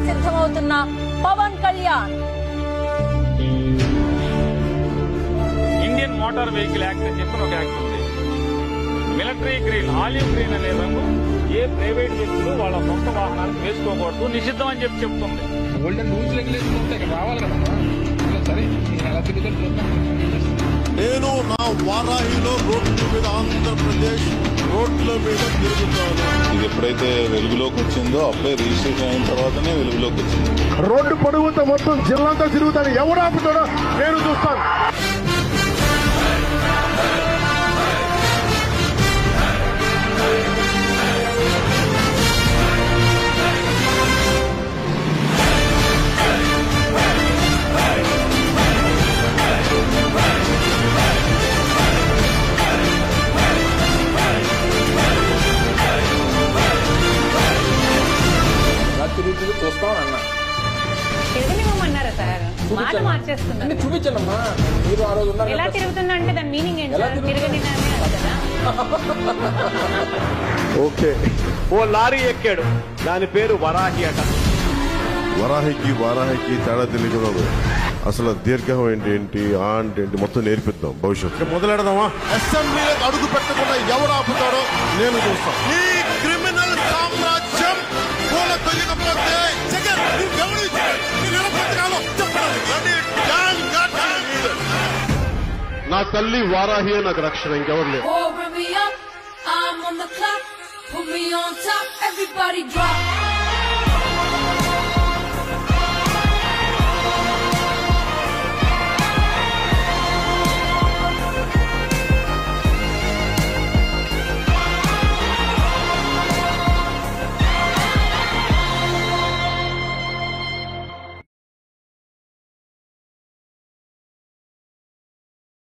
సిద్ధమవుతున్న Pawan Kalyan. Indian motor vehicle act అని చెప్పిన ఒక యాక్ట్ ఉంది. మిలిటరీ గ్రీన్, ఆలివ్ గ్రీన్ అనే రంగు ఏ ప్రైవేట్ వ్యక్తులు వాళ్ళ సొంత వాహనాలకు వేసుకోకూడదు, నిషిద్ధం అని చెప్తుంది. గోల్డెన్ రూల్స్ రెగ్యులేషన్ ఉంటే రావాలి కదా. సరే ఎలా తిరుగుతుంది. నేను నా వారాహిలో రోడ్ల మీద ఆంధ్రప్రదేశ్ రోడ్ల మీద తిరుగుతాను. ఇది ఎప్పుడైతే వెలుగులోకి వచ్చిందో అప్పుడే రిజిస్ట్రేషన్ అయిన తర్వాతనే వెలుగులోకి వచ్చింది. రోడ్డు పొడుగుతో మొత్తం జిల్లాంతా తిరుగుతాను. ఎవరు ఆపుతాడో నేను చూస్తాను. చూస్తామన్నా తిరగనివ్వమన్నారా సార్? మాట మార్చేస్తున్నారు. చూపించండమ్మా. మీరు ఆ రోజు ఎలా తిరుగుతుందంటే దాని మీనింగ్ ఏంటి సార్? తిరగనివ్వనే కదా. ఓకే, ఓ లారీ ఎక్కాడు, దాని పేరు వరాహి అట. వారాహికి తేడా తెలియదు. అసలు దీర్ఘం ఏంటి ఆ అంటే ఏంటి మొత్తం నేర్పిద్దాం భవిష్యత్తు. మొదలెడదామా? అసెంబ్లీలోకి అడుగు పెట్టకుండా ఎవరు ఆపుతాడో నేను చూస్తాను. ఈ క్రిమినల్ సామ్రాజ్యం కూలకొయ్యకపోతే జగన్ నా తల్లి వారాహి నాకు రక్షణ, ఇంకెవరు లేదు. I'm on the clock, put me on top, everybody drop.